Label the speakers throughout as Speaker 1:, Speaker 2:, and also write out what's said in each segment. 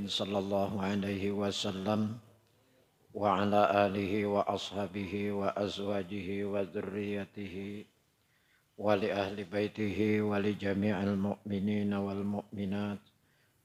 Speaker 1: sallallahu alaihi wasallam wa ala alihi wa ashabihi wa azwajihi wa dzurriyyatihi wa li ahli baitihi wa li jami'il mu'minina wal mu'minat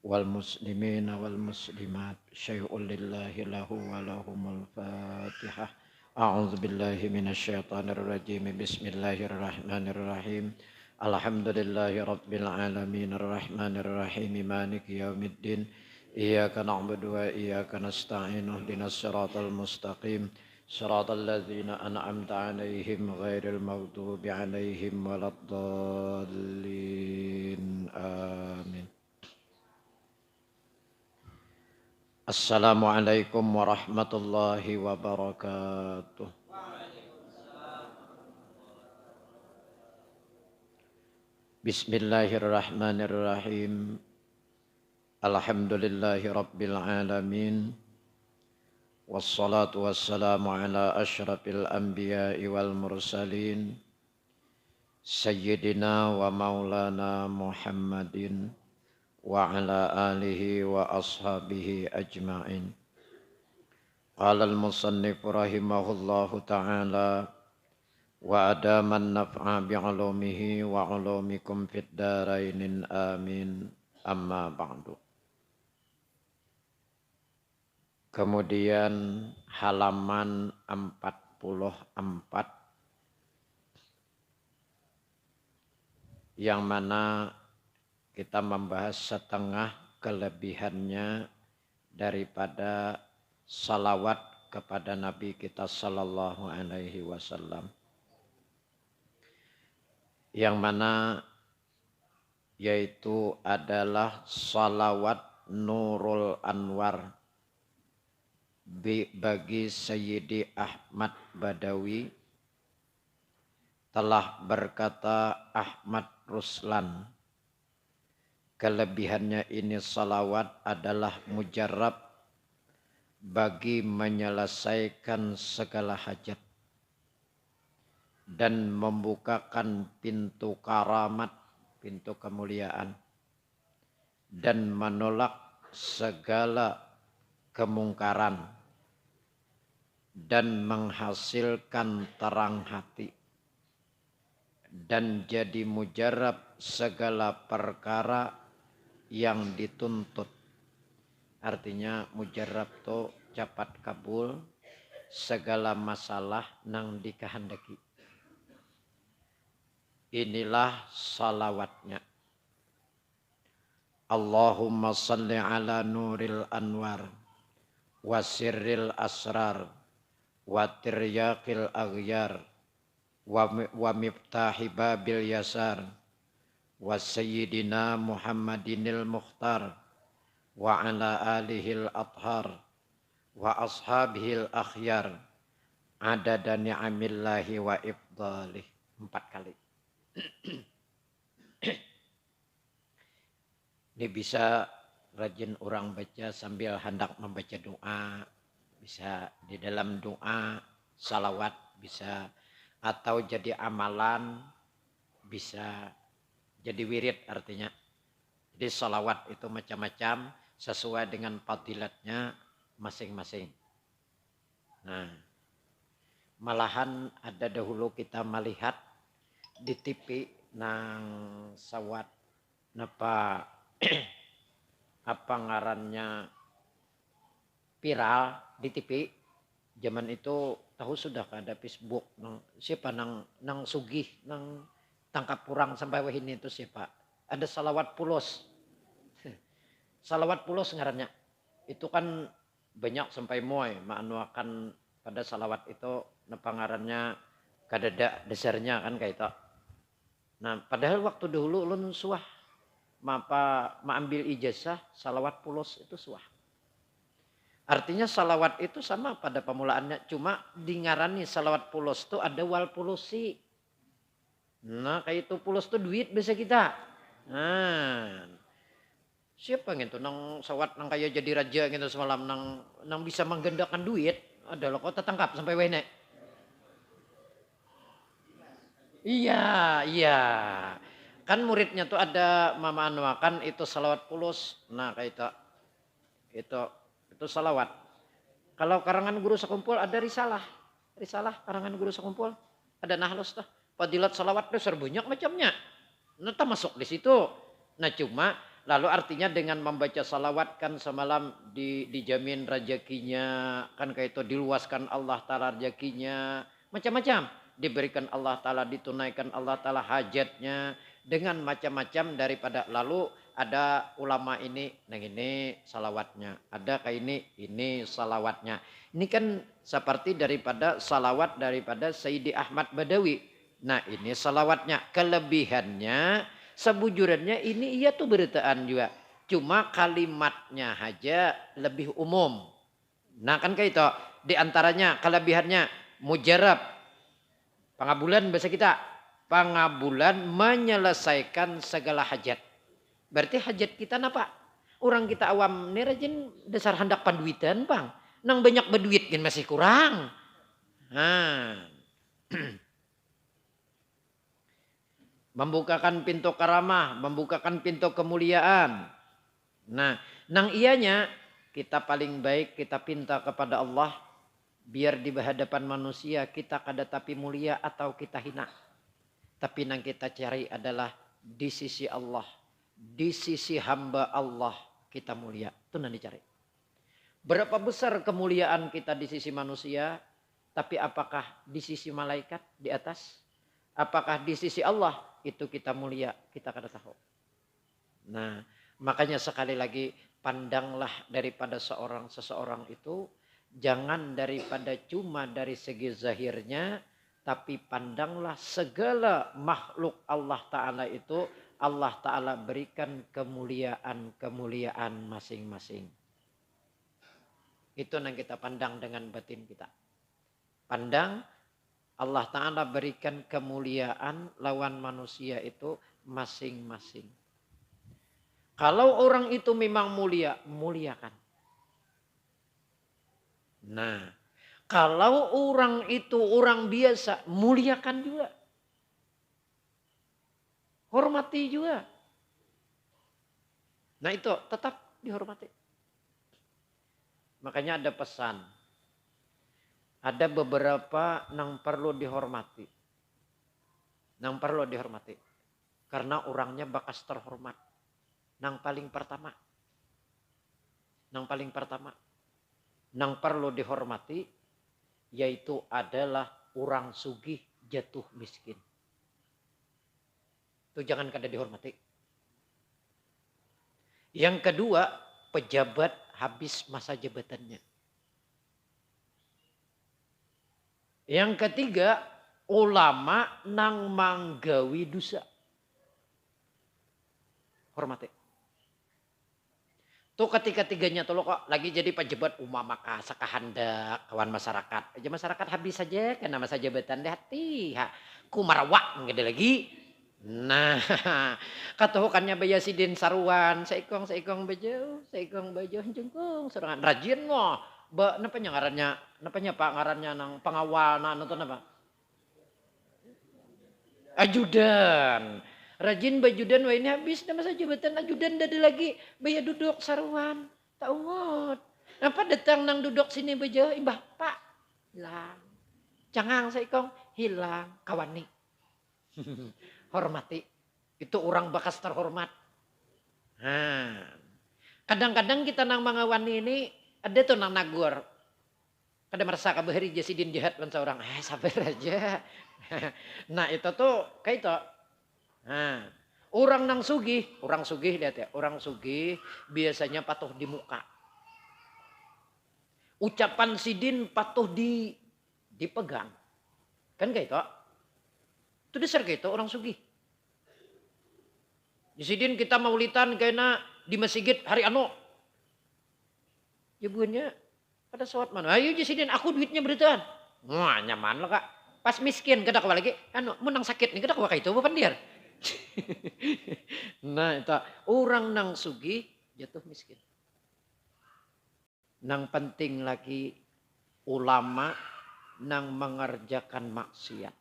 Speaker 1: wal muslimina wal muslimat syai'un lillahi lahu wa lahumul fatihah. A'udzu billahi minasyaitonir rajim. Bismillahirrahmanirrahim. Alhamdulillahi rabbil alamin arrahmanir rahim maliki yaumiddin. Iyyaka na'budu wa iyyaka nasta'in ihdinas siratal mustaqim siratal ladzina an'amta 'alaihim ghairil maghdubi 'alaihim waladdallin. Amin. Assalamualaikum warahmatullahi wabarakatuh. Bismillahirrahmanirrahim. Alhamdulillahi rabbil alamin. Wassalatu wassalamu ala asyrafil anbiya'i wal mursalin. Sayyidina wa maulana Muhammadin wa ala alihi wa ashabihi ajma'in. Qala al-musannif rahimahullahu ta'ala wa adaman naf'a bi'ulumihi wa 'ulumikum fid dharainin amin. Amma ba'du. Kemudian halaman 44 yang mana kita membahas setengah kelebihannya daripada salawat kepada Nabi kita sallallahu alaihi wasallam. Yang mana yaitu adalah salawat Nurul Anwar bagi Sayyidi Ahmad Badawi. Telah berkata Ahmad Ruslan, kelebihannya ini salawat adalah mujarab bagi menyelesaikan segala hajat dan membukakan pintu karamat, pintu kemuliaan, dan menolak segala kemungkaran dan menghasilkan terang hati dan jadi mujarab segala perkara yang dituntut. Artinya mujarab to cepat kabul segala masalah nang dikehendaki. Inilah salawatnya. Allahumma salli ala nuril anwar wa sirril asrar wa tiryaqil aghyar wa miftahi babil yasar wa sayyidina Muhammadinil mukhtar wa ala alihil athhar wa ashabihil akhyar adada ni'amillahi wa ifdalih. 4 kali. Ini bisa rajin orang baca sambil hendak membaca doa, bisa di dalam doa salawat, bisa atau jadi amalan, bisa jadi wirid artinya. Jadi salawat itu macam-macam sesuai dengan fadilatnya masing-masing. Nah, malahan ada dahulu kita melihat di TV nang sawat napa apa ngarannya viral di TV zaman itu, tahu sudah ada Facebook nang siapa nang sugih nang tangkap kurang sampai wahini itu siapa, ada salawat pulos salawat pulos ngarannya itu kan banyak sampai moy maanuakan pada salawat itu napa ngarannya kadada dasarnya kan kayak itu. Nah, padahal waktu dahulu ulun suah ambil ijazah salawat pulos itu suah. Artinya salawat itu sama pada pemulaannya, cuma dingarani salawat pulos itu ada wal pulusi. Nah, kayak itu pulos itu duit biasa kita. Nah, siapa gitu nang sawat nang kayak jadi raja gitu semalam nang bisa menggendakan duit adalah kota tangkap sampai wene. Iya. Kan muridnya tuh ada Mama Anwa kan itu salawat pulus. Nah kayak itu. Itu salawat. Kalau karangan guru sekumpul ada risalah. Risalah karangan guru sekumpul. Ada nahlus tuh. Fadilat salawat tuh serbanyak macamnya. Nah, masuk di situ. Nah, cuma lalu artinya dengan membaca salawat kan semalam dijamin rezekinya, kan kayak itu diluaskan Allah Ta'ala rezekinya, macam-macam. Diberikan Allah Ta'ala, ditunaikan Allah Ta'ala hajatnya, dengan macam-macam daripada. Lalu ada ulama ini, nah ini salawatnya. Ada kayak ini salawatnya. Ini kan seperti daripada salawat daripada Sayyidi Ahmad Badawi. Nah ini salawatnya. Kelebihannya sebujurannya ini iya tuh beritaan juga. Cuma kalimatnya aja lebih umum. Nah kan kayak itu. Di antaranya kelebihannya mujarab. Pengabulan bahasa kita. Pengabulan menyelesaikan segala hajat. Berarti hajat kita apa? Orang kita awam ini rajin dasar hendak panduitan bang. Nang banyak berduit kan masih kurang. Nah. Membukakan pintu karamah, membukakan pintu kemuliaan. Nah, nang ianya kita paling baik kita pinta kepada Allah biar di hadapan manusia kita kada tapi mulia atau kita hina. Tapi nang kita cari adalah di sisi Allah, di sisi hamba Allah kita mulia. Itu nang dicari. Berapa besar kemuliaan kita di sisi manusia, tapi apakah di sisi malaikat di atas? Apakah di sisi Allah itu kita mulia? Kita kada tahu. Nah, makanya sekali lagi pandanglah daripada seseorang itu jangan daripada cuma dari segi zahirnya, tapi pandanglah segala makhluk Allah Ta'ala itu Allah Ta'ala berikan kemuliaan masing-masing. Itu yang kita pandang dengan batin kita. Pandang Allah Ta'ala berikan kemuliaan lawan manusia itu masing-masing. Kalau orang itu memang mulia, muliakan. Nah, kalau orang itu orang biasa, muliakan juga. Hormati juga. Nah itu tetap dihormati. Makanya ada pesan. Ada beberapa yang perlu dihormati. Yang perlu dihormati. Karena orangnya bakas terhormat. Yang paling pertama. Yang paling pertama. Yang perlu dihormati. Yaitu adalah orang sugih jatuh miskin. Itu jangan kada dihormati. Yang kedua, pejabat habis masa jabatannya. Yang ketiga, ulama nang manggawi dosa. Hormati. Tuh ketiga-tiganya tuh lo kok lagi jadi pejabat maka sakahandak kawan masyarakat. Aja masyarakat habis saja karena masa jabatan hati. Kumarawak nggak ada lagi. Nah, katahukannya baya sidin saruan, seikong bejo jengkung serangan rajin mo. Napanya ngarannya nang pengawal nonton apa? Ajudan. Rajin bajudan wah ini habis dah masa jabatan ajudan dah lagi baya duduk saruan. Tak ungut. Apa datang nang duduk sini bejo imbah pak hilang. Cangang seikong hilang kawani. Hormati. Itu orang bakas terhormat. Nah, kadang-kadang kita nang mangawani ini ada tuh nang nagur. Kada merasa kabehari jasidin jahat ban seorang. Sabar aja. Nah, itu tuh kayak itu. Nah, orang sugih lihat ya, orang sugih biasanya patuh di muka. Ucapan sidin patuh dipegang. Kan kayak itu. Itu dasar kayak itu orang sugih. Di sidin kita maulitan kayaknya di masjid hari anu. Ya buannya pada sholat mana? Ayo jasidin aku duitnya beritaan. Wah nyaman lah kak. Pas miskin kada kawa lagi. Anu menang sakit nih kada kawa kayak itu bukan dia. Nah itu orang nang sugih jatuh miskin. Nang penting lagi ulama nang mengerjakan maksiat.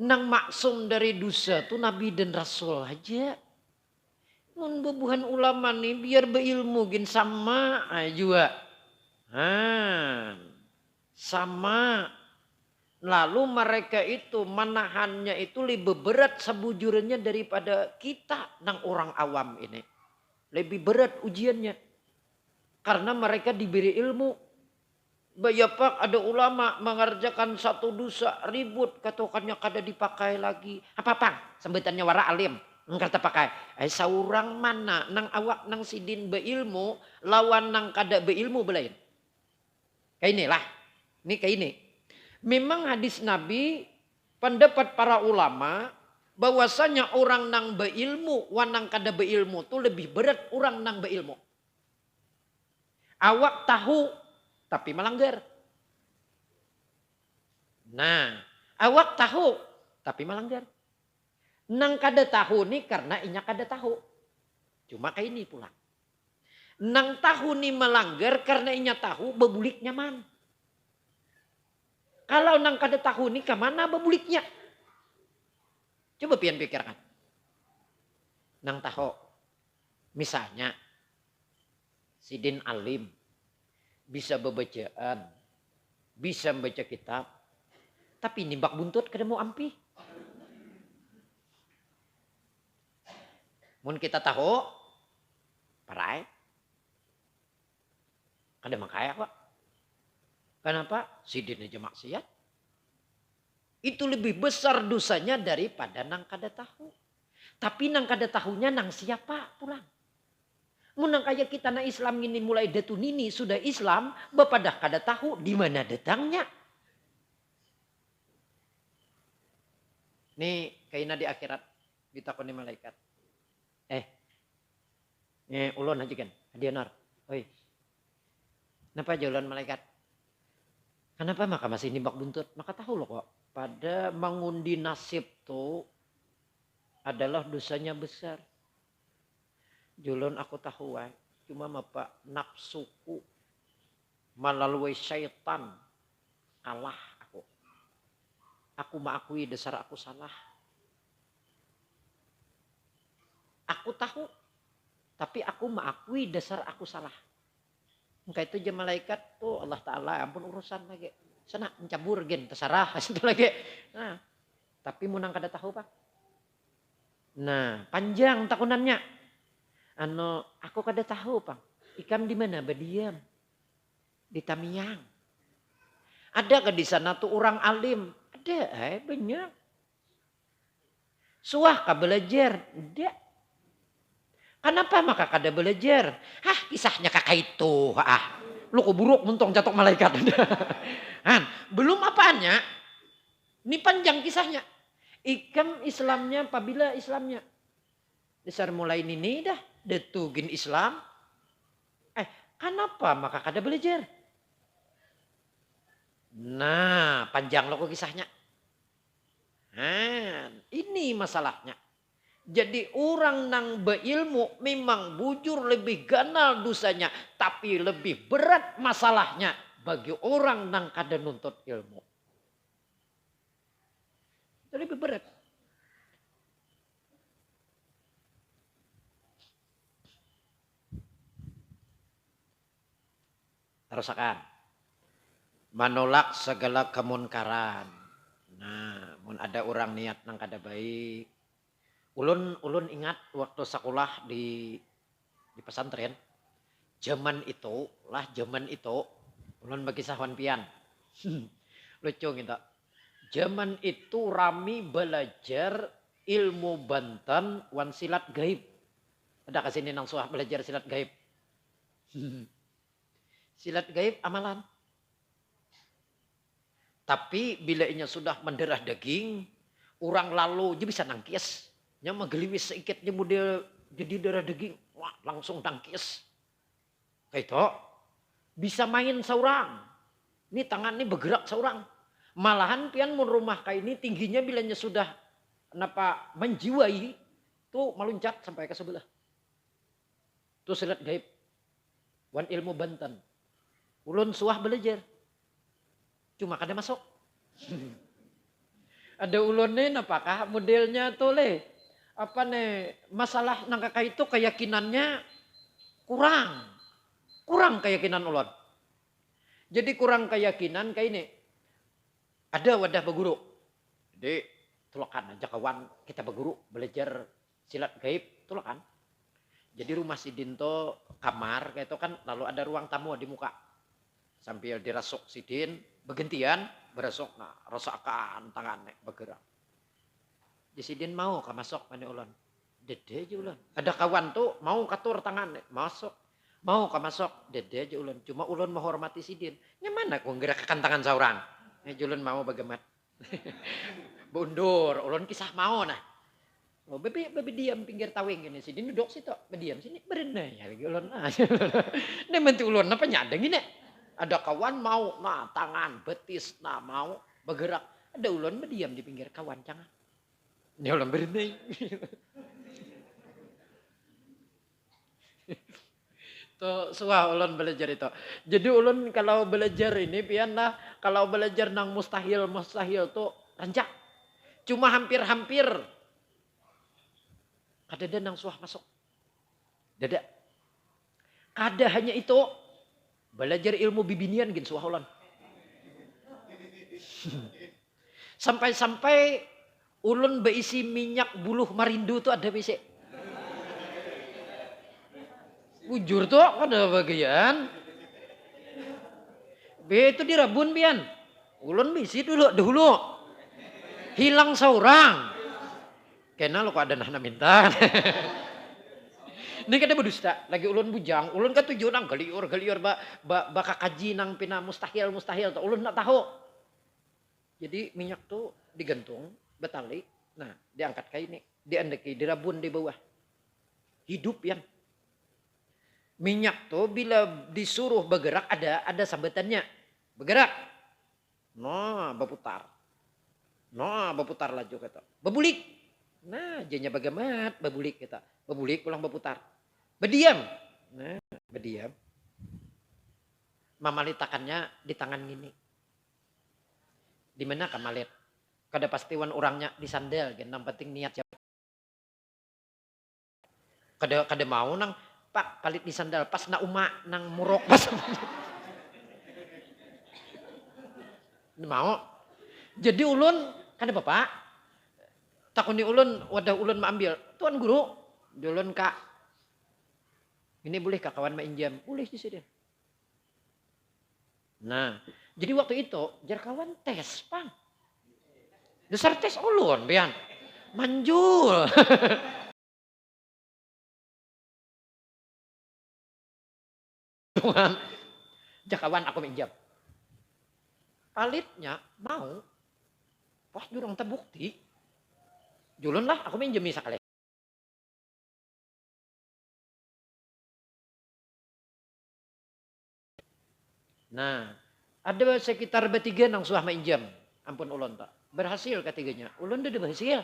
Speaker 1: Nang maksum dari dosa tuh Nabi dan Rasul aja. Mun bebuhan ulama nih biar beilmu gin sama juga. Sama. Lalu mereka itu menahannya itu lebih berat sebujurnya daripada kita nang orang awam ini. Lebih berat ujiannya. Karena mereka diberi ilmu. Bayapak ada ulama mengerjakan satu dosa ribut. Katakannya kada dipakai lagi. Apa pang? Sebutannya wara alim. Engkau pakai. Saurang mana nang awak nang sidin beilmu. Lawan nang kada beilmu belain. Kayak inilah. Ini kayak ini. Memang hadis Nabi, pendapat para ulama, bahwasanya orang nang beilmu, wanang kada beilmu itu lebih berat orang nang beilmu. Awak tahu, tapi melanggar. Nah, awak tahu, tapi melanggar. Nang kada tahu nih karena inya kada tahu. Cuma kayak ini pula. Nang tahu nih melanggar karena inya tahu, bebulik nyaman. Kalau nang kada tahu ni kemana bebuliknya? Coba pian pikirkan. Nang tahu. Misalnya. Sidin alim. Bisa bebacaan. Bisa membaca kitab. Tapi nimbak buntut kada mau ampi. Mun kita tahu. Parai. Kada makaya kok. Kenapa? Sidin aja maksiat. Itu lebih besar dosanya daripada nang kada tahu. Tapi nang kada tahunya nang siapa pulang. Munang kayak kita nang Islam ini mulai datun ini sudah Islam. Bapak dah kada tahu di mana datangnya. Nih kayaknya di akhirat. Ditakoni malaikat. Ulun aja kan. Hadianar. Oi. Kenapa jalan malaikat? Kenapa maka masih nimbak buntut? Maka tahu loh kok. Pada mengundi nasib tuh adalah dosanya besar. Julun aku tahu wai. Cuma apa nafsuku melalui syaitan kalah aku. Aku mengakui dasar aku salah. Aku tahu. Tapi aku mengakui dasar aku salah. Maka itu aja malaikat tuh Allah Ta'ala ampun urusan lagi. Sana mencabur gen terserah itu lagi. Nah, tapi munang kada tahu pak. Nah panjang takunannya. Aku kada tahu pak. Ikam di mana berdiam? Di Tamiang. Ada ke di sana tuh orang alim? Ada, banyak. Suah kah belajar? Ada. Kenapa maka kada belajar? Kisahnya kakak itu. Lu kok buruk muntong jatuh malaikat. Belum apaannya. Ini panjang kisahnya. Ikam Islamnya apabila Islamnya. Dasar mulai ini dah. Detugin Islam. Kenapa maka kada belajar? Nah panjang lo kok kisahnya. Ini masalahnya. Jadi orang nang beilmu memang bujur lebih ganal dosanya. Tapi lebih berat masalahnya bagi orang nang kada nuntut ilmu. Itu lebih berat. Terusakan. Menolak segala kemunkaran. Nah, mun ada orang niat nang kada baik. Ulun ingat waktu sekolah di pesantren. Zaman itu ulun bagi sahawan pian. Lucu gitu. Zaman itu rami belajar ilmu Banten wan silat gaib. Ada kesini nang suah belajar silat gaib. Silat gaib amalan. Tapi bila inya sudah mendarah daging, orang lalu dia bisa nangkis. Nya mageliwis sedikit dia model jadi darah daging. Wah, langsung tangkis. Kayak itu. Bisa main seorang. Ini tangan ini bergerak seorang. Malahan pian mun rumah kayak ini tingginya bilanya sudah menjiwai. Tuh meluncat sampai ke sebelah. Tuh silat gaib. Wan ilmu Banten. Ulun suah belajar. Cuma kada masuk. Ada ulun ini apakah modelnya tuh le. apa nih masalah nang kakak itu keyakinannya kurang keyakinan ulun. Jadi kurang keyakinan kayak ini. Ada wadah berguru. Jadi tulakan aja kawan kita berguru belajar silat gaib tulakan. Jadi rumah si Dinto kamar kayak itu kan lalu ada ruang tamu di muka. Sambil dirasuk si Din bergantian berasuk nah rasakan tangannya bergerak. Jadi si Din mau ke masuk mana ulun. Dede aja ulun. Ada kawan tuh mau katur tangannya masuk. Mau ke masuk dede aja ulun. Cuma ulun menghormati si Din. Gimana aku gerakkan tangan seorang. Ulun mau bagaimana. Bundur ulun kisah mau nah. Oh, bebe diam pinggir tawing gini si Din duduk situ, berdiam sini berenai ya lagi ulun aja. Ini menti ulun apa nyadeng ini? Ada kawan mau nah tangan betis nah mau bergerak. Ada ulun berdiam di pinggir kawan jangan. Ini ulun berenai. Tuh suah ulun belajar itu. Jadi ulun kalau belajar ini pian lah kalau belajar nang mustahil tuh rancak. Cuma hampir kada nang suah masuk. Dada. Kada hanya itu belajar ilmu bibinian gin suah ulun. Sampai ulun beisi minyak buluh marindu tuh ada bisi. Bujur tuh ada bagian. Itu di Rabun pian. Ulun bisi dulu. Hilang seorang. Kena lo kok ada nah minta. Ini kada berdusta. Lagi ulun bujang. Ulun kan tujuh nang geliur baka kaji nang pina mustahil. Tuh. Ulun nak tahu. Jadi minyak tuh digantung. Betali. Nah diangkat kayak ini. Diandeki. Dirabun di bawah. Hidup yang. Minyak tuh bila disuruh bergerak ada sambatannya. Bergerak. Nah berputar. Laju kata. Berbulik. Nah jadinya bagaimana berbulik kita. Berbulik pulang berputar. Berdiam. Nah berdiam. Mamalitakannya di tangan gini. Di mana kamalit? Kada pastiwan orangnya di sandal. Yang penting niat siapa. Kada mau nang Pak palit di sandal pas na uma nang murok pas. Mau. Jadi ulun kada bapak. Takuni ulun wadah ulun maambil. Tuan guru, ulun kak. Ini boleh kak kawan mainjam? Boleh di sini. Nah, jadi waktu itu jar kawan tes, Pang. Dasar tes ulun, bian. Manjul. Tuhan, jakawan aku minjam. Palitnya mau, pas jurang terbukti, julun lah aku minjem misalnya. Nah, ada sekitar bertiga nang suah minjam, ampun ulun tak berhasil ketiganya. Ulun udah berhasil.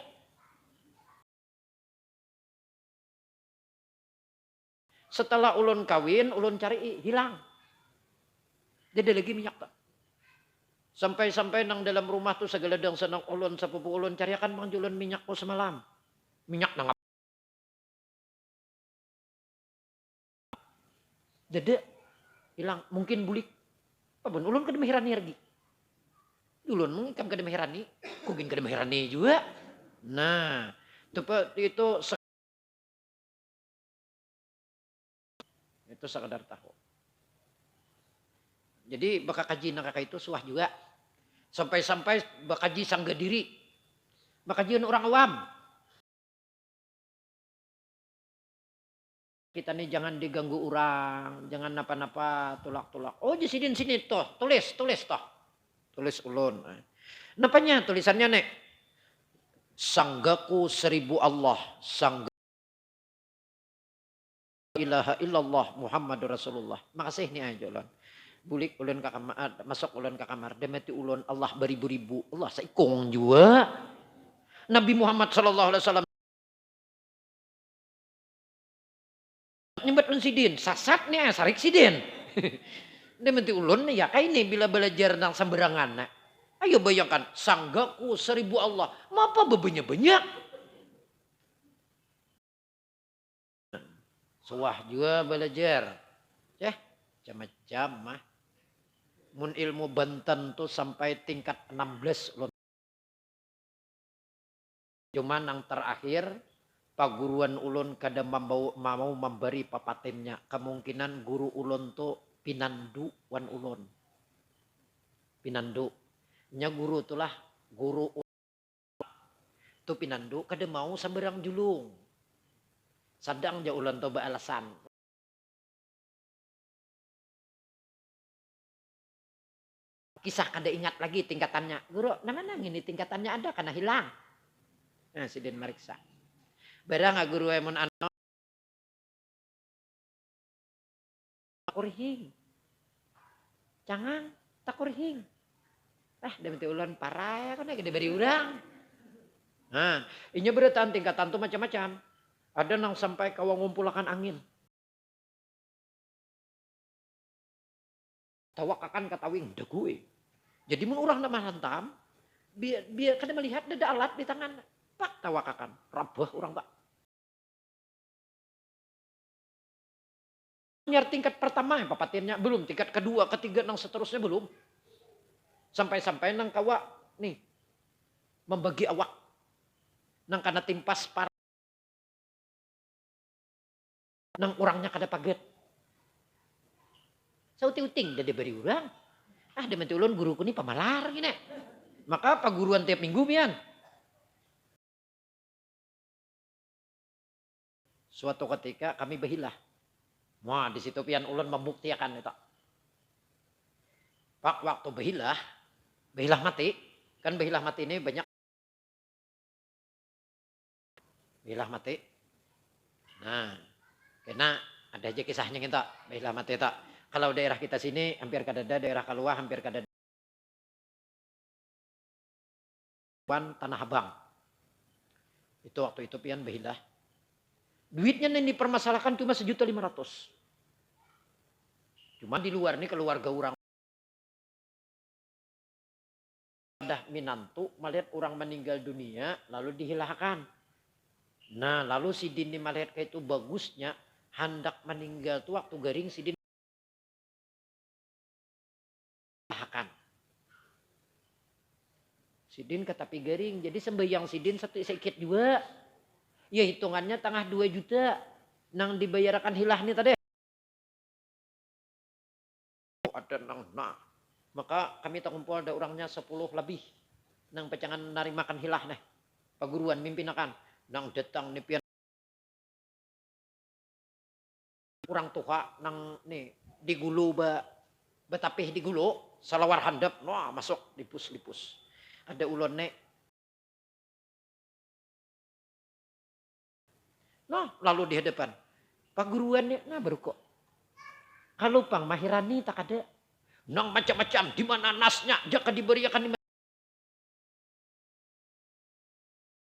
Speaker 1: Setelah ulun kawin, ulun cari hilang. Jadi lagi minyak tak. Sampai nang dalam rumah tuh segeledang senang ulun sepupu ulun cariakan mang julun minyakku semalam. Minyak nang apa? Dede hilang mungkin bulik. Apa ulun kada mehirani lagi. Ulun mengikam kada mehirani, kugin kada mehirani juga. Nah, itu sekadar tahu. Jadi baka kaji nang kakak itu suah juga. Sampai bakaji sangga diri. Bakajian orang awam. Kita nih jangan diganggu orang, jangan napa-napa tulak-tulak. Oh di sini toh, tulis toh. Tulis ulun. Napanya tulisannya nek? Sanggaku 1000 Allah, sangga ilaha illallah Muhammadur Rasulullah. Makasih nih aja ulun. Bulik ulun ke kamar, masuk ulun ke kamar. Demeti ulun Allah beribu-ribu. Allah seikong juga. Nabi Muhammad sallallahu alaihi wasallam nyebut sidin, sasat nih sarik sidin. Demeti ulun ya kayak ini bila belajar nang semberangan. Ayo bayangkan sanggaku 1000 Allah. Mapa bebanyak banyak. Suah juga belajar. Macam-macam mah. Mun ilmu Banten tuh sampai tingkat 16 ulun. Cuman yang terakhir paguruan ulun kada mau memberi papatennya. Kemungkinan guru ulun tuh pinandu wan ulun. Pinandu. Nya guru itulah guru tu pinandu kada mau samberang julung. Sadang ja ulun to alasan. Kisah kada ingat lagi tingkatannya. Guru, mana ini tingkatannya ada karena hilang. Nah, sidin mariksa. Barang guru emon ano takurhing. Cangang takurhing. Demi ulun parah kan gede beri urang. Nah, inya beretan tingkatan tuh macam-macam. Ada nang sampai kawa ngumpulakan angin. Tawakakan katawing dagui. Jadi mun urang nama hantam, biar kada melihat ada alat di tangan. Pak tawakakan, rabah urang pak. Nyar tingkat pertama yang papatinnya belum, tingkat kedua, ketiga, nang seterusnya belum. Sampai-sampai nang kawa nih membagi awak nang kana timpas para nang orangnya kada paget. Sauti-uting dade beri urang. Demen ulun guruku ni pamalar gini. Maka paguruan tiap minggu pian. Suatu ketika kami behilah. Wah, di situ pian ulun membuktikan itu. Pak waktu behilah mati. Kan behilah mati ini banyak. Behilah mati. Nah, karena ada aja kisahnya kita. Behilah mati tak. Kalau daerah kita sini hampir kadada, daerah Kaluah hampir kadada. Tanah Abang. Itu waktu itu pian behilah. Duitnya yang dipermasalahkan cuma 1.500.000. Cuma di luar nih keluarga orang. Dah minantu melihat orang meninggal dunia lalu dihilangkan. Nah lalu si Din melihat kayak itu bagusnya hendak meninggal tuh waktu garing si Din hilangkan. Si Din katapi garing jadi sembahyang si Din satu sedikit juga. Ya hitungannya tengah 2 juta nang dibayarkan hilah nih tadi. Ada nang maka kami tak kumpul ada orangnya 10 lebih nang pecangan narimakan hilah nih. Paguruan mimpinakan nang datang nih pian kurang tuha nang nih digulu betapih digulu salawar handap wah masuk lipus. Ada ulon nih. Nah, lalu di hadapan paguruannya baru kok. Kalau pang mahirani tak ada. Nang macam-macam di mana nasnya jaka diberikan di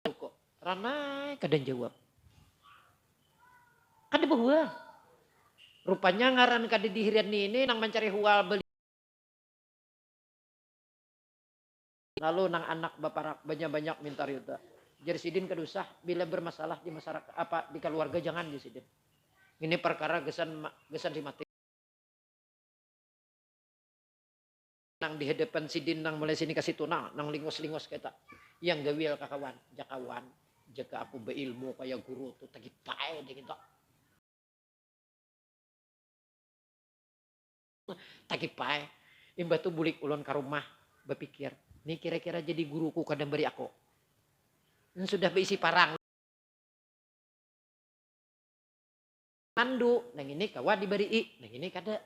Speaker 1: kok. Ranai kadang jawab. Kada bahwa. Rupanya ngaran kada dihirian ini nang mencari hual beli. Lalu nang anak bapak banyak-banyak minta riuta. Jadi sidin kedusah bila bermasalah di masyarakat apa di keluarga jangan di sidin. Ini perkara gesan si mati. Nang di hadapan sidin nang mulai sini kasih tuna nang lingos-lingos kita. Yang gawil kakawan, jakawan, jaga aku beilmu kayak guru tuh tagi pae deh kita. Tagi pae. Imbah tuh bulik ulun ke rumah berpikir, nih kira-kira jadi guruku kadang beri aku. Dan sudah berisi parang. Mandu, nang ini kawa diberi, nang ini kada.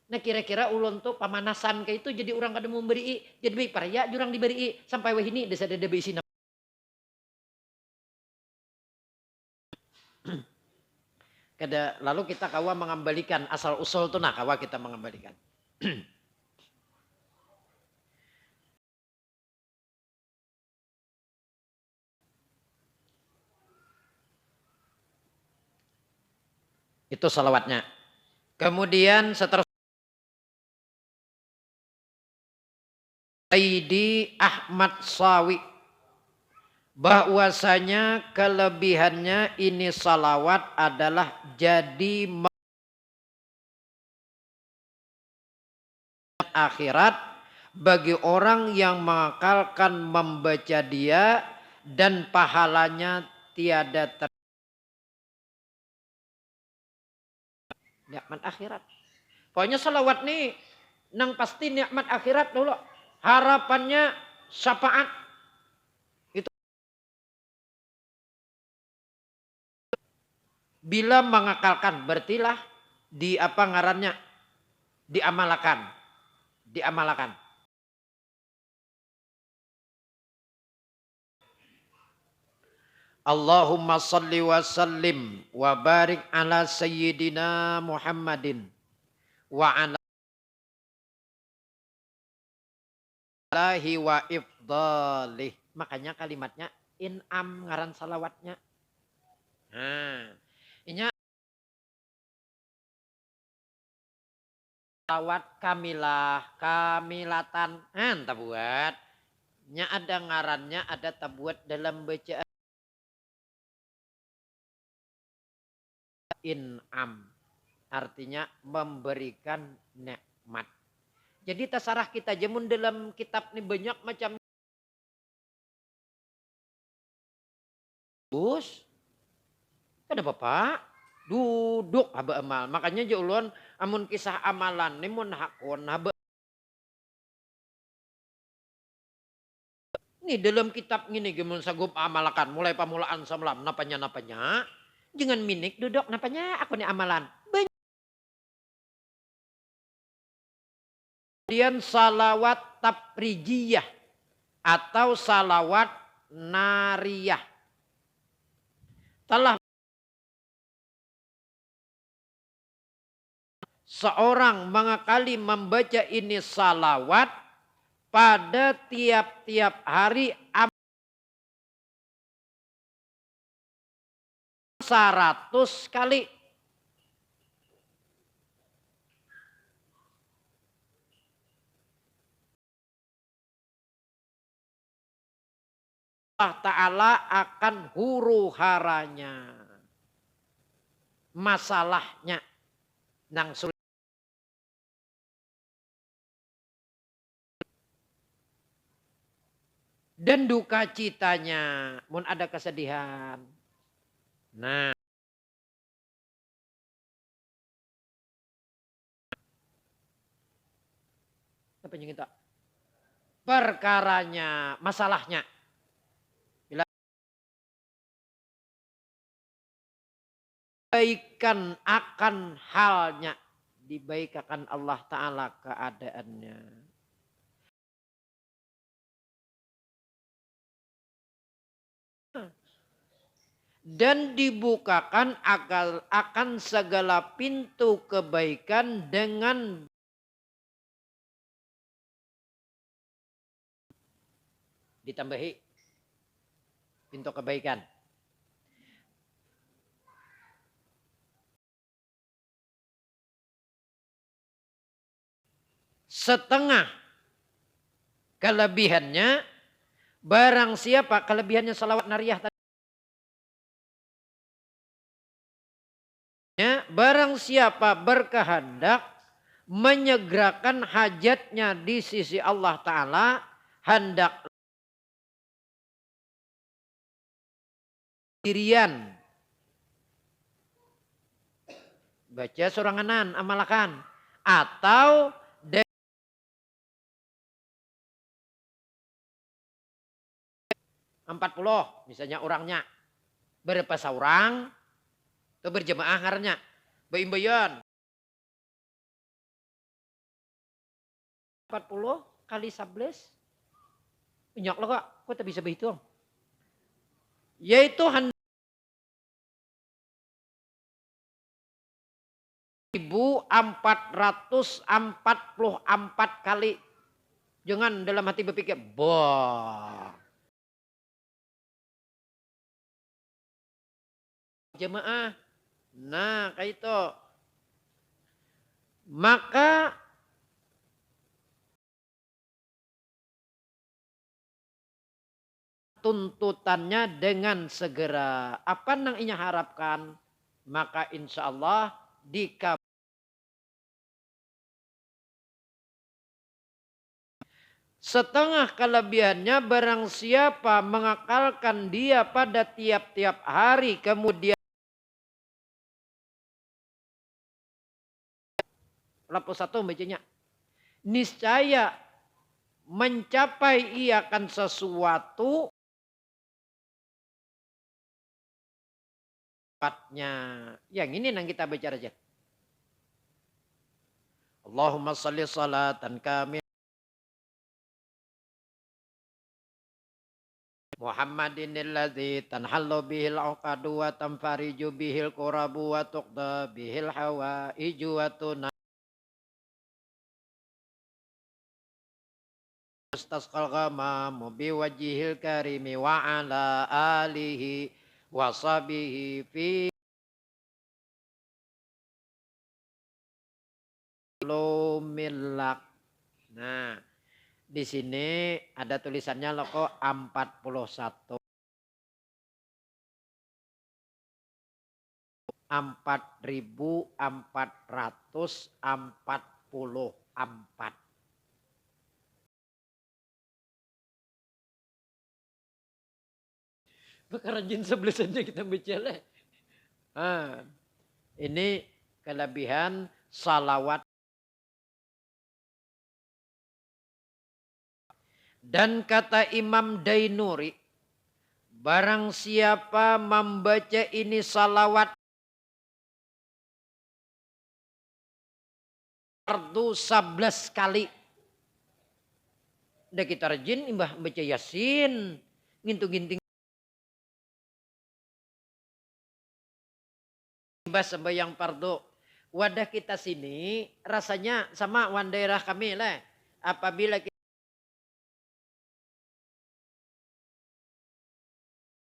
Speaker 1: Nah kira-kira ulun tuh pamanasan kayak itu jadi orang kada mau beri, jadi baik paraya jurang diberi sampai wah ini desa ada berisi. Kada lalu kita kawa mengembalikan asal usul tuh nah kawa kita mengembalikan. Itu salawatnya. Kemudian seterusnya Sayyidi Ahmad Sawi bahwasanya kelebihannya ini salawat adalah jadi akhirat bagi orang yang mengakalkan membaca dia dan pahalanya tiada nikmat akhirat. Pokoknya salawat nih nang pasti nikmat akhirat dulu. Harapannya syafaat. Itu bila mengakalkan berartilah di apa ngarannya? Diamalkan. Diamalkan. Allahumma salli wa sallim wa barik ala sayyidina Muhammadin wa ala alihi wa ifdalih. Makanya kalimatnya in'am ngaran salawatnya. Nah, ini salawat kamilah, kamilatan. Entah buat. Nya ada ngarannya, ada tabuat dalam bacaan in'am. Artinya memberikan nikmat. Jadi tasarah kita jamun dalam kitab ini banyak macam bus. Ada bapak duduk haba amal. Makanya ulun amun kisah amalan ini mun hakun haba. Ini dalam kitab ini gemun sagup amalakan mulai pamulaan samlam napanya. Jangan minik duduk napanya aku nih amalan. Kemudian salawat tafrijiyah atau salawat nariyah. Telah seorang mengakali membaca ini salawat pada tiap-tiap hari 100 kali. Allah Ta'ala akan huru haranya. Masalahnya. Nang sulit. Dan duka citanya. Mun ada kesedihan. Nah. Apa yang kita? Perkaranya, masalahnya. Bila dibaikan akan halnya. Dibaikan Allah Ta'ala keadaannya. Dan dibukakan akan segala pintu kebaikan dengan ditambahi pintu kebaikan. Setengah kelebihannya barang siapa kelebihannya salawat nariyah tadi. Barang siapa berkehendak menyegerakan hajatnya di sisi Allah Ta'ala, hendak dirian. Baca soranganan, amalkan. Atau 40 misalnya orangnya. Berapa seorang? Itu berjemaah ngarannya. Baimbayan. 40 kali 11. Banyak loh kak. Kok tak bisa berhitung? Yaitu 1444 kali. Jangan dalam hati berpikir. Boh. Jemaah. Nah kayak itu. Maka tuntutannya dengan segera. Apa yang inya harapkan? Maka insya Allah dikabulkan. Setengah kelebihannya barang siapa mengakalkan dia pada tiap-tiap hari kemudian lapus satu bacanya niscaya mencapai ia akan sesuatu tempatnya. Yang ini yang kita bicara aja. Allahumma salli salatan kamil Muhammadin alladzi tanhallu bihil uqadu wa tanfariju bihil qurabu wa tuqda bihil hawaiju wa tuna mustasqal ghamamu biwajhil karimi wa ala alihi wa sahbihi fi lumillak. Nah, di sini ada tulisannya loko 41. 4.444. Bekerajin sebelasannya kita baca. Nah, ini kelebihan salawat. Dan kata Imam Dainuri, barang siapa membaca ini salawat fardu 11 kali. Udah kita rajin imbah baca Yasin, ngintung-nginting imbah sembahyang fardu. Wadah kita sini rasanya sama wan daerah kami lah. Apabila kita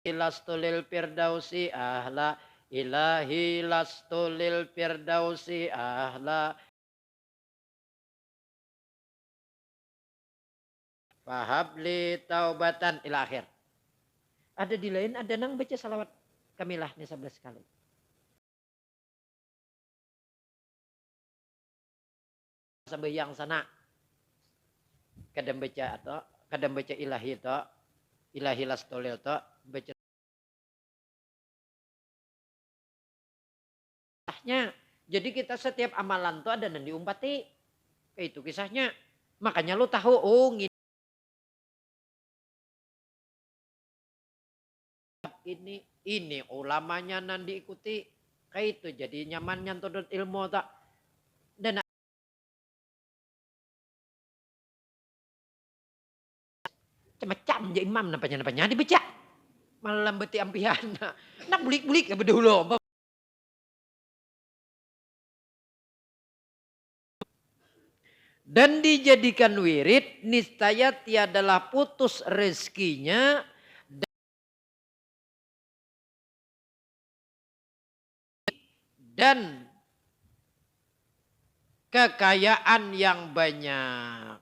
Speaker 1: ilastulil firdausi ahla ilahi lastulil firdausi ahla fahabli taubatan ila akhir. Ada di lain ada nang baca salawat kamilah nih 11 kali. Sampai yang sana kadang baca atau kadang baca ilahi to ilahi lastulil to baca kisahnya. Jadi kita setiap amalan tuh ada yang diumpati. Itu kisahnya. Makanya lu tahu oh ini ulamanya nan diikuti. Kayak itu jadi nyamannya tudut ilmu tak. Dan macam je imam napanya dibaca. Malam beti ampian. Nak bulik-bulik ya bedulu. Dan dijadikan wirid, niscaya tiadalah putus rezekinya dan kekayaan yang banyak.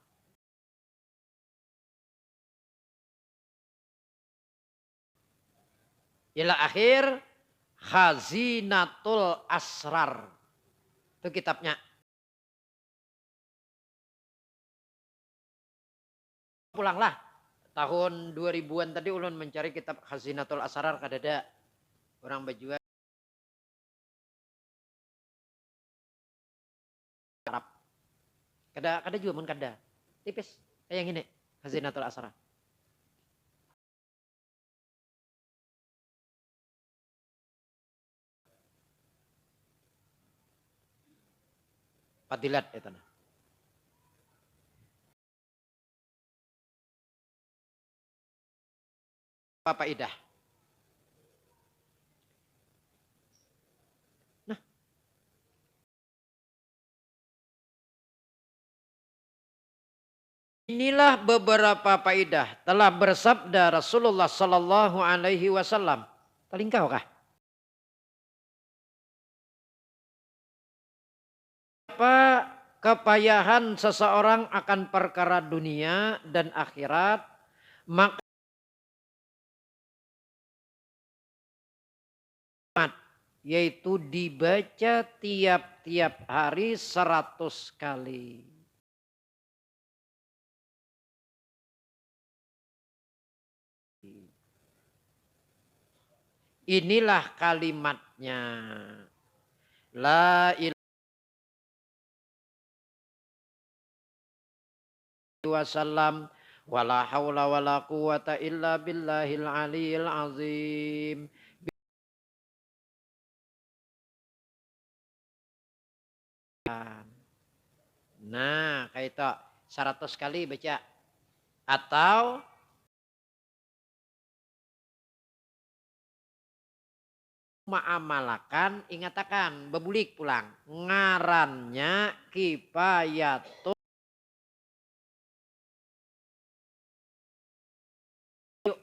Speaker 1: Ila akhir Khazinatul Asrar. Itu kitabnya. Pulanglah. Tahun 2000-an tadi ulun mencari kitab Khazinatul Asrar kadada. Orang baju Arab. Kada juga mun kada. Tipis. Kayak gini. Khazinatul Asrar. Fadilat itu. Apa idah? Nah. Inilah beberapa faidah telah bersabda Rasulullah sallallahu alaihi wasallam. Talingkau kah? Apa kepayahan seseorang akan perkara dunia dan akhirat, maka Yaitu dibaca tiap-tiap hari 100 kali. Inilah kalimatnya. La ilaha wasallam wala haula wala quwata illa billahil aliyil azim. Nah, kayak itu 100 kali baca. Atau ma'amalakan ingatakan bebulik pulang. Ngarannya kifayatun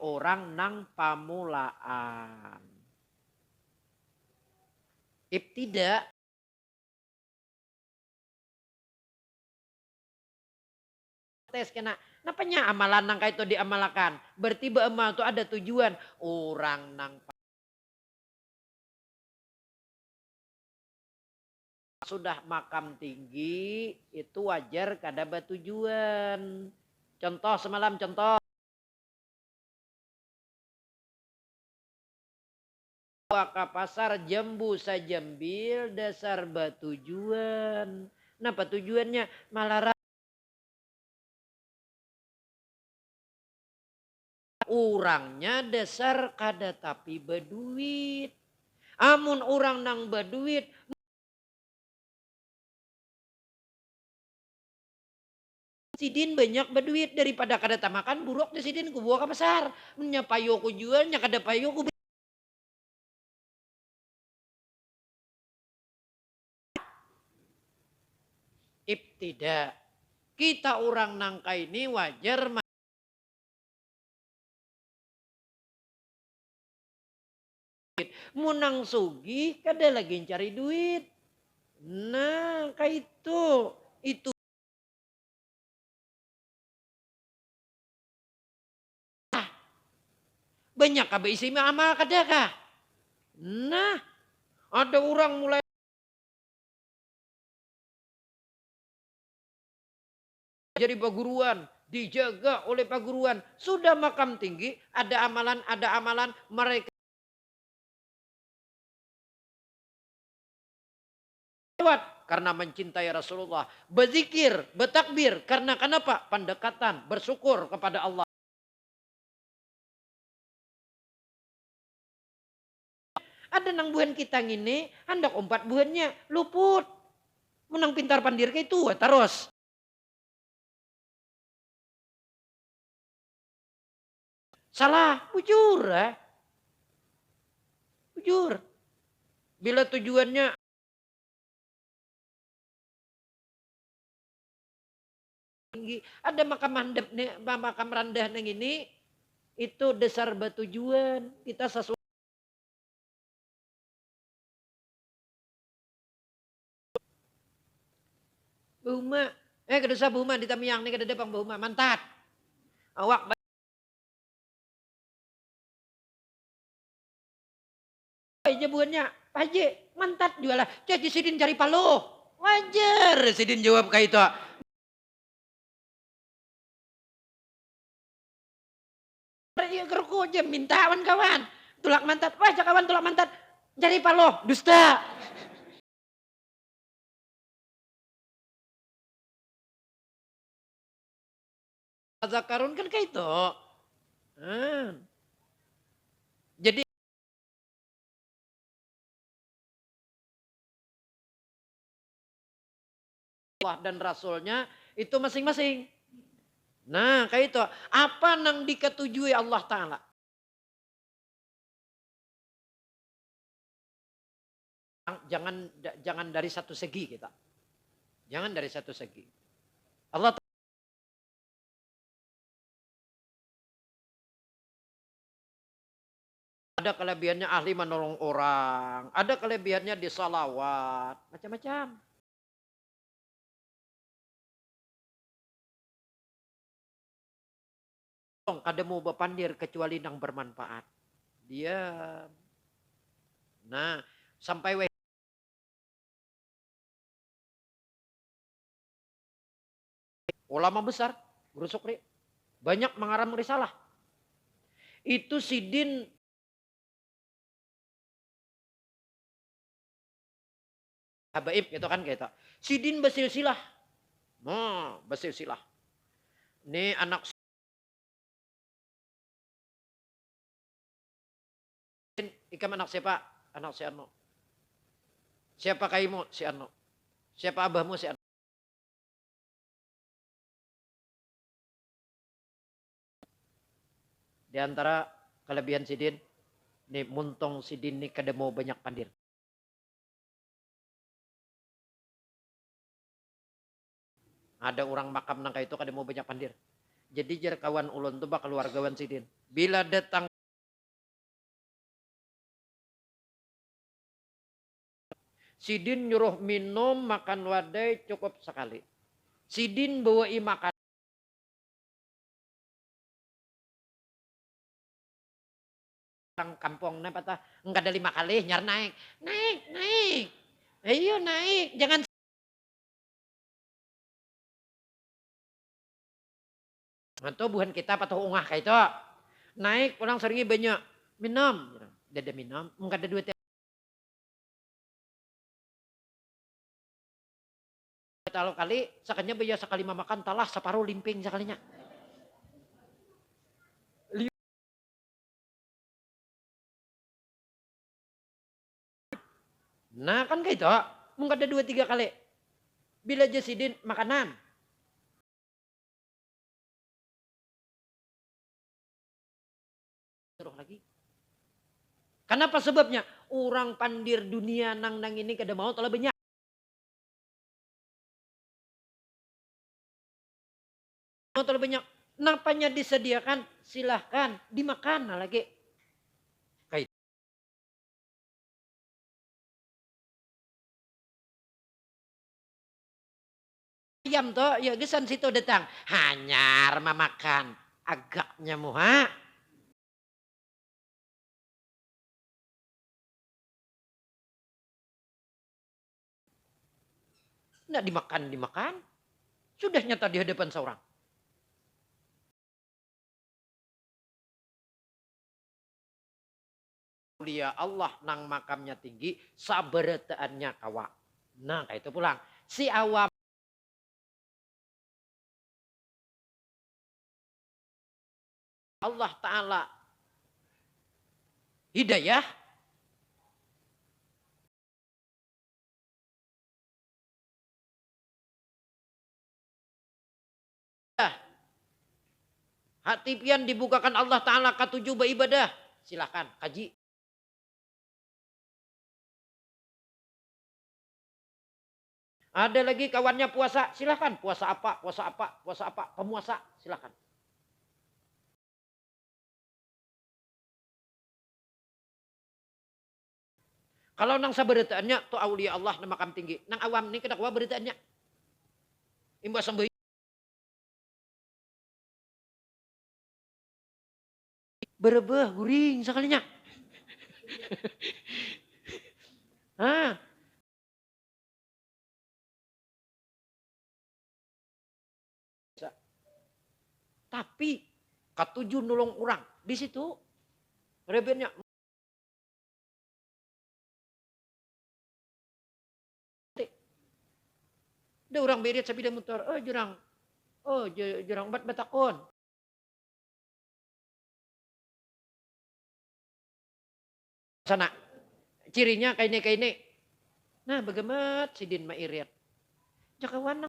Speaker 1: orang nang pamulaan. Ibtida tes kena napanya amalan nang kayak itu diamalkan. Berarti beramal itu ada tujuan. Orang nang sudah makam tinggi itu wajar kada bertujuan. Contoh semalam contoh. Ke pasar Jambu sajambil dasar batujuan. Napa tujuannya? Malah orangnya dasar kada tapi berduit. Amun orang nang berduit. Sidin banyak berduit daripada kada tamakan buruk di sidin ku bawa ke pasar. Menyapayo ku jualnya kada payo ku. Ibtida. Kita orang nangka ini wajar munang sugi kada lagi cari duit. Nah, kayak itu banyak kabe isi amal kada kah? Nah, ada orang mulai jadi paguruan, dijaga oleh paguruan. Sudah makam tinggi, ada amalan mereka lewat karena mencintai Rasulullah, berzikir, bertakbir karena kenapa? Pendekatan, bersyukur kepada Allah. Ada nang buhan kita ngini, hendak 4 buhannya luput. Menang pintar pandir kayak itu terus. Salah, bujur Bujur. Bila tujuannya tinggi, ada makam rendah neng ini itu dasar batujuan. Kita sesuai Buma. Kedesa Buma di Tamiang nih kada depang Buma mantat. Awak aja buannya, Pak Haji mantat jualah. Jadi sidin cari palo. Wajar sidin jawab kayak itu. Kerku aja minta kawan. Tulak mantat. Wah kawan tulak mantat. Cari palo. Dusta. Zakarun kan kayak itu. Jadi Allah dan Rasulnya itu masing-masing. Nah kayak itu. Apa nang diketujui Allah Ta'ala? Jangan dari satu segi kita. Jangan dari satu segi. Allah ada kelebihannya ahli menolong orang. Ada kelebihannya di salawat. Macam-macam. Kada mau berpandir kecuali yang bermanfaat. Dia. Nah, Sampai ulama besar, Guru Sukri, banyak mengarang risalah. Itu Sidin habaib gitu kan kita. Sidin bersilsilah. Nah, bersilsilah. Ini anak Ikam anak siapa? Anak si Ano. Siapa kaimu? Si Ano. Siapa abahmu? Si Ano. Di antara kelebihan Sidin, nih muntong Sidin nih kada mau banyak pandir. Ada orang makam nangka itu kada mau banyak pandir. Jadi jar kawan ulun tuh bakal keluargawan Sidin. Bila datang Sidin nyuruh minum makan wadai cukup sekali. Sidin bawa makan kampung na patah enggak ada 5 kali nyar naik. Ayo naik, jangan atau bukan kita patah ungah kayak itu. Naik orang seringi banyak minum. Dada minum, enggak ada duit. Kalau kali sakanya biasa sekali makan talah separuh limping sekalinya. Nah kan kayak itu, enggak ada 2-3 kali. Bila Jasidin makanan. Terus lagi. Kenapa sebabnya? Orang pandir dunia nang ini kada mau telah banyak. Mau telah banyak. Napanya disediakan silahkan dimakan lagi. Kayak ayam toh ya gesan situ datang. Hanyar memakan. Agaknya muha. Nggak dimakan. Sudah nyata di hadapan seorang. Mulia Allah nang makamnya tinggi, sabarataannya kawa. Nah kayak itu pulang. Si awam Allah Ta'ala hidayah. Hati pian dibukakan Allah Ta'ala ketujuh beribadah. Silahkan kaji. Ada lagi kawannya puasa, silahkan. Puasa apa, pemuasa, silahkan. Kalau nang sabarataannya, to aulia Allah na makam tinggi. Nang awam ni kedakwa beritaannya. Imbas sembuh. Berebeh, guring sekalinya. Hah? Tapi ketujuh nolong orang di situ rebelnya ada orang berit sabida mutar jurang bat batakon sana cirinya kayak ini nah bagaimana sidin mairit jakawan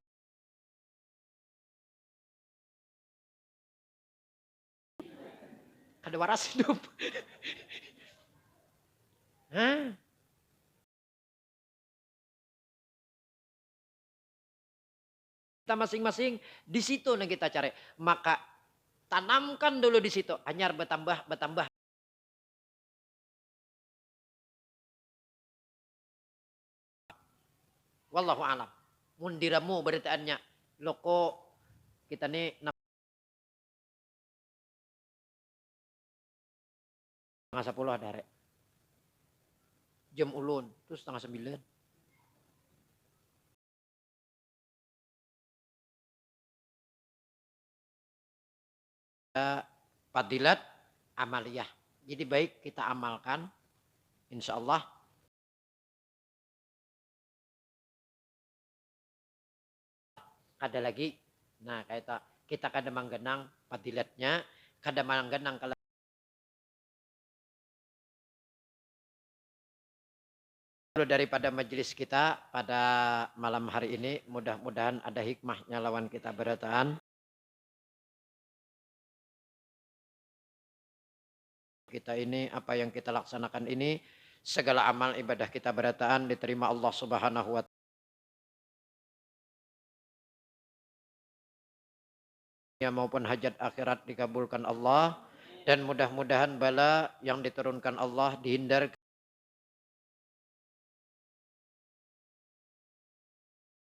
Speaker 1: kada waras hidup. Hah? Kita masing-masing di situ yang kita cari. Maka tanamkan dulu di situ. Anyar bertambah. Wallahu alam. Mundiramu beritaannya. Loko kita nih ngasa puluh ada rek. jam ulun itu 8:30. Fadilat amaliyah. Jadi baik kita amalkan, insya Allah. Kada lagi, nah kita kada manggenang fadilatnya, kada manggenang kalau daripada majelis kita pada malam hari ini, mudah-mudahan ada hikmahnya lawan kita berataan. Kita ini, apa yang kita laksanakan ini, segala amal ibadah kita berataan diterima Allah Subhanahu wa Ta'ala maupun hajat akhirat dikabulkan Allah, dan mudah-mudahan bala yang diturunkan Allah dihindarkan.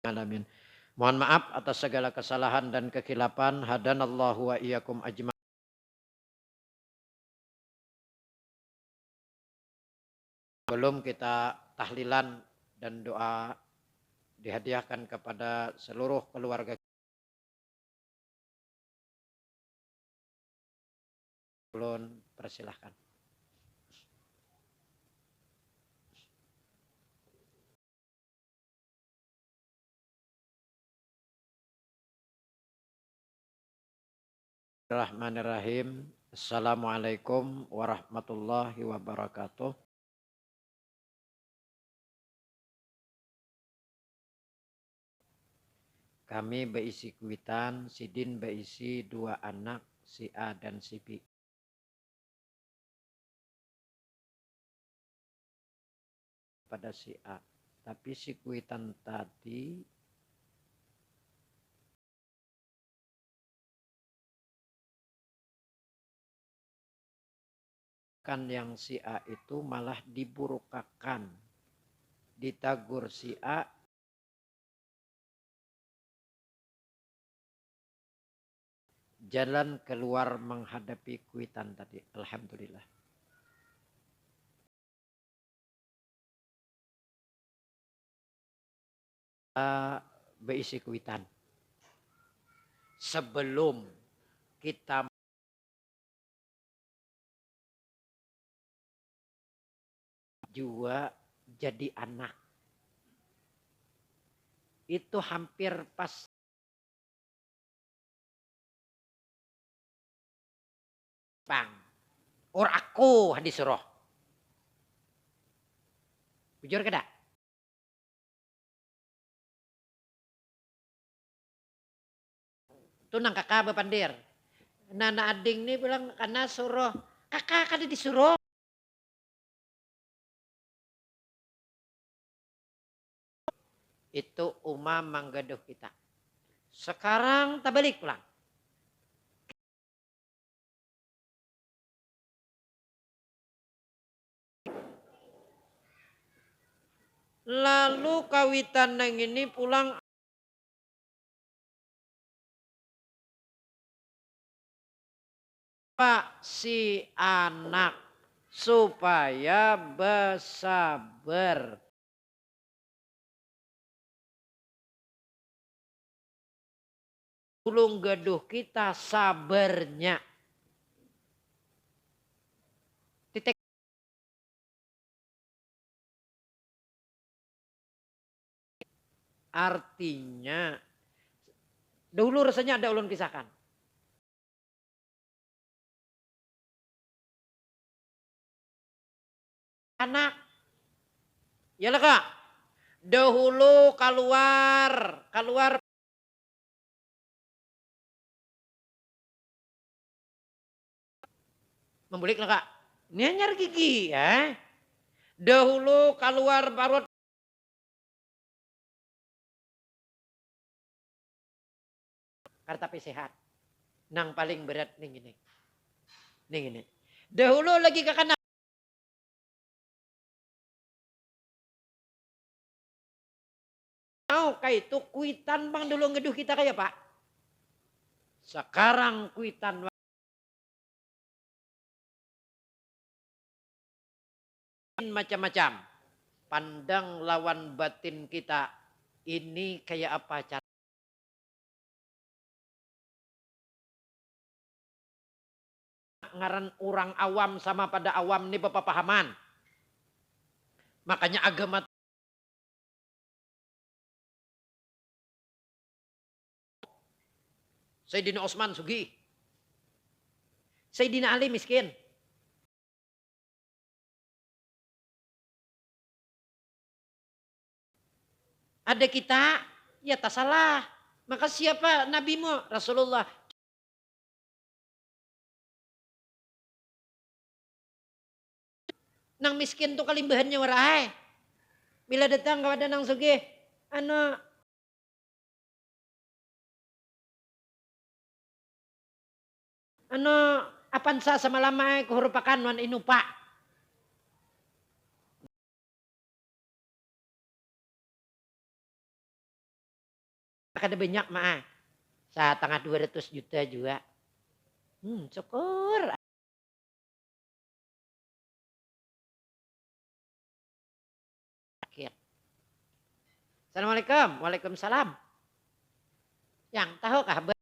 Speaker 1: Alamin. Mohon maaf atas segala kesalahan dan kekhilapan. Hadanallahu wa iyyakum ajma'in. Belum kita tahlilan dan doa dihadiahkan kepada seluruh keluarga. Belum, persilahkan. Bismillahirrahmanirrahim. Assalamualaikum warahmatullahi wabarakatuh. Kami berisi kuitan, Sidin berisi 2 anak, si A dan si B. Pada si A. Tapi si kuitan tadi kan yang si A itu malah diburukakan. Ditagur si A. Jalan keluar menghadapi kuitan tadi. Alhamdulillah. Berisi kuitan. Sebelum kita juga jadi anak. Itu hampir pas. Bang. Or aku hadis roh. Bujur kada? Itu nang kakak bepandir. Nana ading nih bilang karena suruh. Kakak kada disuruh. Itu umam manggaduh kita. Sekarang tak balik pulang. Lalu kawitan nang ini pulang. Pak si anak supaya bersabar. Tulung gaduh kita sabarnya. Titik. Artinya dahulu rasanya ada ulun kisahkan. Anak. Yalah kak. Dahulu keluar. Membulik lah kak. Ini nyar gigi ya. Dahulu keluar parut. Tapi sehat. Nang paling berat nih gini. Nih gini. Dahulu lagi ke kanan. Mau kayak itu kuitan bang dulu ngeduh kita kayak pak. Sekarang kuitan macam-macam. pandang lawan batin kita. Ini kayak apa cara? Ngaran orang awam sama pada awam ini bapak pahaman. Makanya agama Sayyidina Utsman sugih. Sayyidina Ali miskin. Ada kita, ya tak salah. Maka siapa nabimu? Rasulullah. Nang miskin tuh kalimbahannya warai. Bila datang kepada nang sugih, apan sa sama lama kehurupakan wan inupa. Ada banyak mah. Sa tengah 200 juta juga. Syukur. Assalamualaikum. Waalaikumsalam. Yang tahukah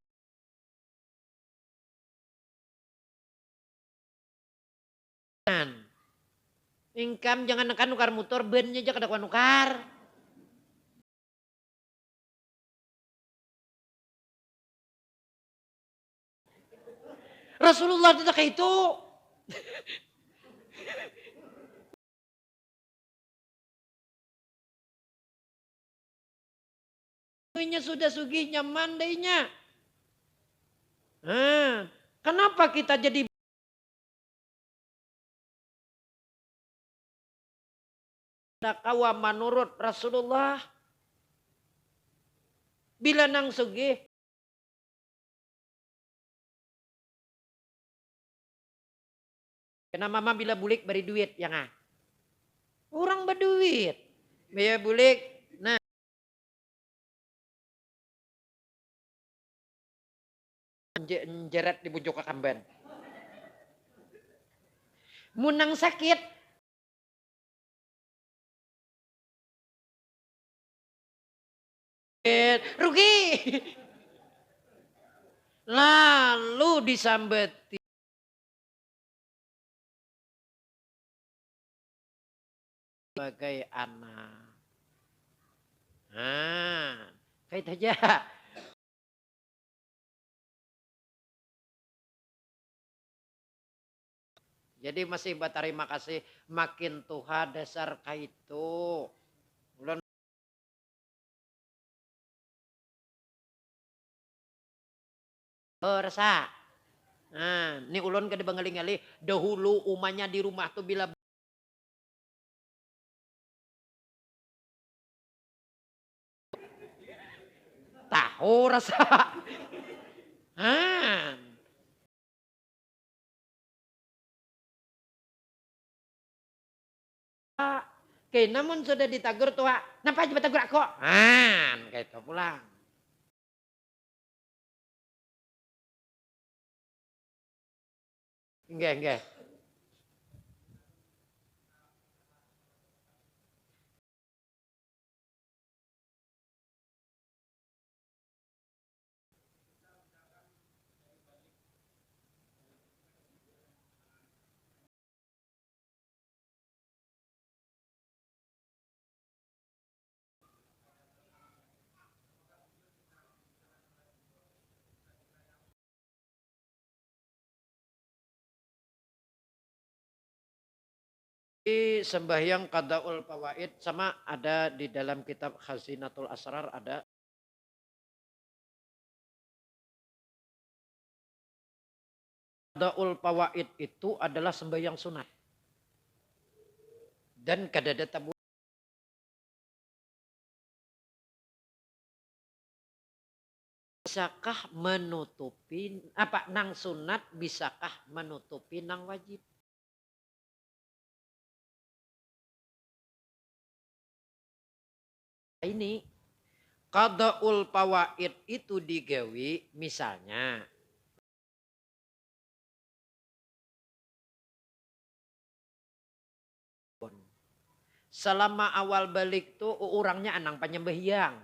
Speaker 1: income jangan nekan nukar motor bennya aja kada nukar. Rasulullah tidak kayak itu. Nya sudah sugihnya mandainya. Kenapa kita jadi kawa menurut Rasulullah? Bila nang sugih kena mama bila bulik beri duit ya nga. Orang berduit. Bila bulik nah jerat di bujuk kamban. Munang sakit rugi. Lalu disambeti sebagai anak. Kayak aja. Jadi masih berterima kasih makin Tuhan dasar kaitu. Ulun rasa. Ini ulun kada bangali-ngali dahulu umanya di rumah tuh bila tahu rasa. Oke, namun sudah ditagur tua, kenapa aja tagur aku? Kayak itu pulang. Enggak. Sembahyang qadaul fawaid sama ada di dalam kitab Khazinatul Asrar ada. Qadaul fawaid itu adalah sembahyang sunat. Dan kadada tabu bisakah menutupi nang sunat bisakah menutupi nang wajib? Ini qadaul fawaid itu digawi misalnya Selama awal balik tuh orangnya anang penyembahyang.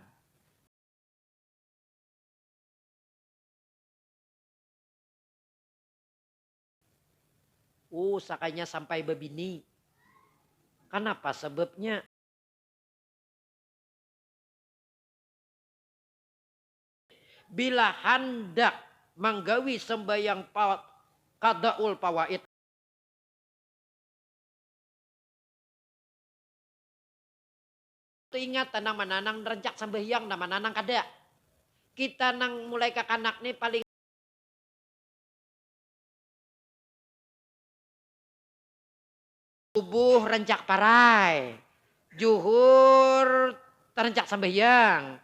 Speaker 1: Sakanya sampai bebini. Kenapa sebabnya? Bila hendak menggawi sembahyang qadaul fawaid. Ingat tanang mananang rencak sembahyang nama nanang kada. Kita nang mulai kakanak nih paling subuh rencak parai. Juhur terencak sembahyang.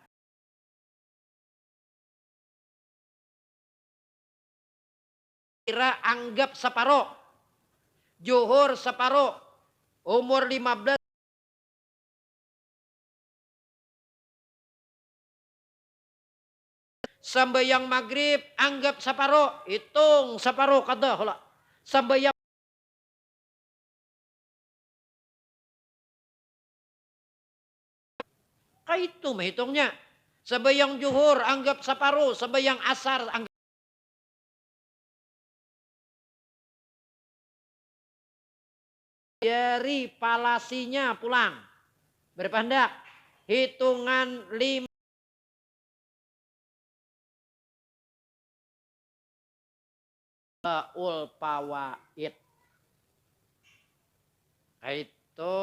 Speaker 1: Kira anggap separuh. Juhur separuh. Umur 15. Sembahyang maghrib anggap separuh. Hitung separuh kada. Sembahyang itu menghitungnya. Sembahyang juhur anggap separuh. Sembahyang asar anggap. Dari palasinya pulang. Berapa hendak? Hitungan 5. Ul fawaid. Itu.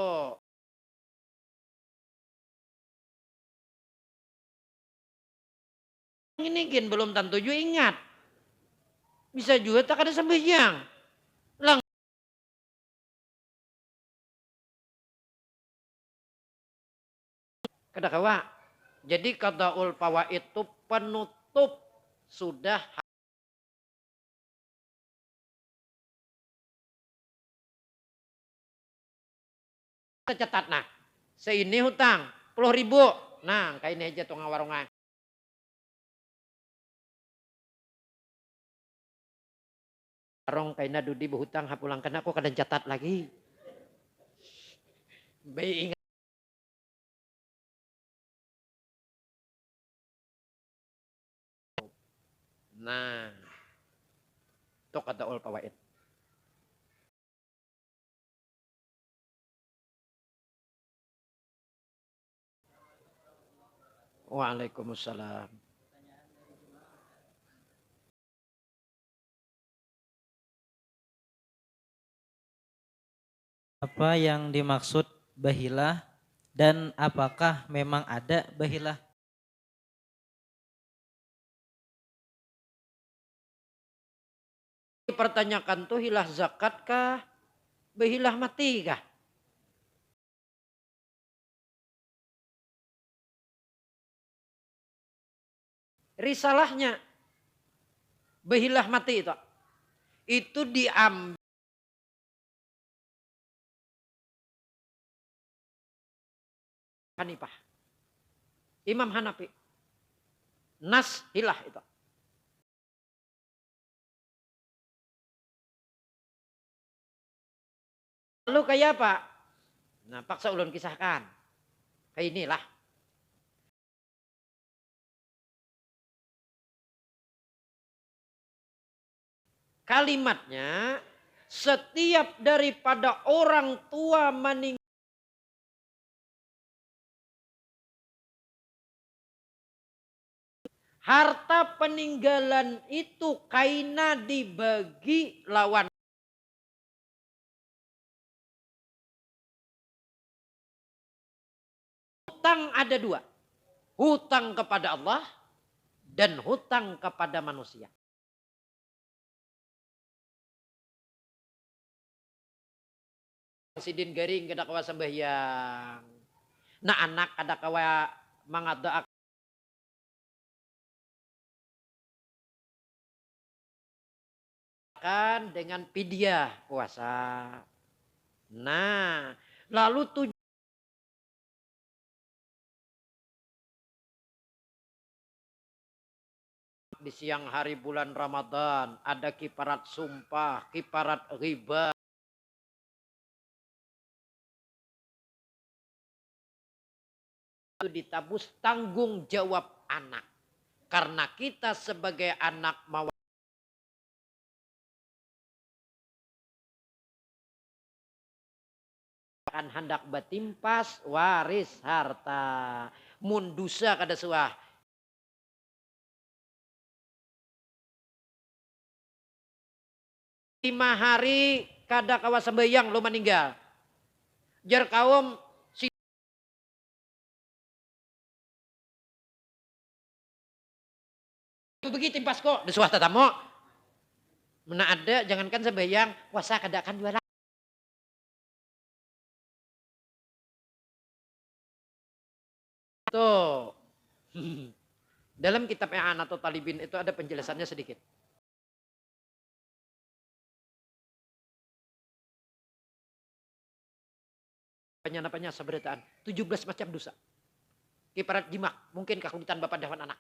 Speaker 1: Ini gin belum tentu juga ingat. Bisa juga tak ada sembahyang. Lang. Kada kawa. Jadi qadaul fawaid itu penutup sudah. Kita catat nah. Seini hutang 10.000. Nah, kayak ini aja tuh ngawarungan. Arong kaina dudi berhutang hapulangkan aku kadang catat lagi. Baik ingat. Nah. Itu qadaul fawaid. Waalaikumsalam.
Speaker 2: Apa yang dimaksud bahilah dan apakah memang ada bahilah?
Speaker 1: Dipertanyakan tuh hilah zakat kah? Bahilah mati kah? Risalahnya bahilah mati itu. Itu diambil. Hanifah. Imam Hanafi. Nas hilah itu. Lalu kayak apa? Nah, paksa ulun kisahkan. Kayak inilah. Kalimatnya, setiap daripada orang tua meninggal. Harta peninggalan itu kaina dibagi lawan. Hutang ada dua. Hutang kepada Allah dan hutang kepada manusia. Sidin garing kada kawa sembahyang. Nah anak kada kawa mangada akan dengan pidyah puasa. Nah, lalu di siang hari bulan Ramadan ada kiparat sumpah, kiparat riba. ditabus tanggung jawab anak. Karena kita sebagai anak mau akan hendak batimpas waris harta. Mundusa kada suah. Lima hari kada kawa sembayang lo meninggal. Jar kaum begitu timpas kok desuah tatamo. Mana ada jangankan sembayang puasa kada akan juara. Tuh. Dalam kitab I'anatul Talibin itu ada penjelasannya sedikit. Apa-apa sabarataan 17 macam dosa. Kiparat jimak, mungkin kakulitan bapak dawan anak.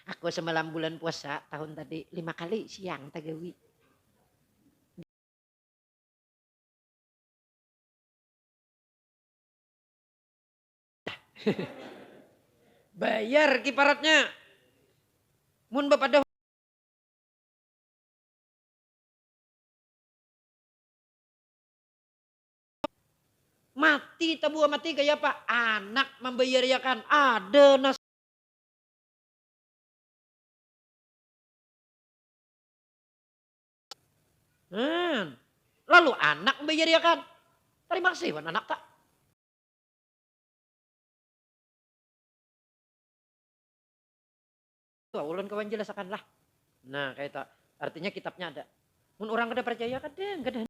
Speaker 1: Aku semalam bulan puasa tahun tadi 5 kali siang tagawi. Bayar kiparatnya. Mun bapak dah mati tabua mati kayak apa? Anak membayar ya kan. Ada nas. Lalu anak membayar ya kan. Terima kasih wan anak tak. Tuh ulun kawan jelasakan lah. Nah kayak tak. Artinya kitabnya ada. Mun orang kada percaya kada.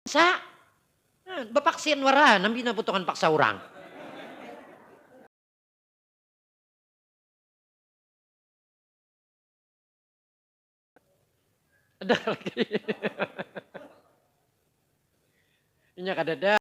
Speaker 1: Sa. Bapaksin wara nampi na butuhan paksa orang. Ada lagi. Inya kadada.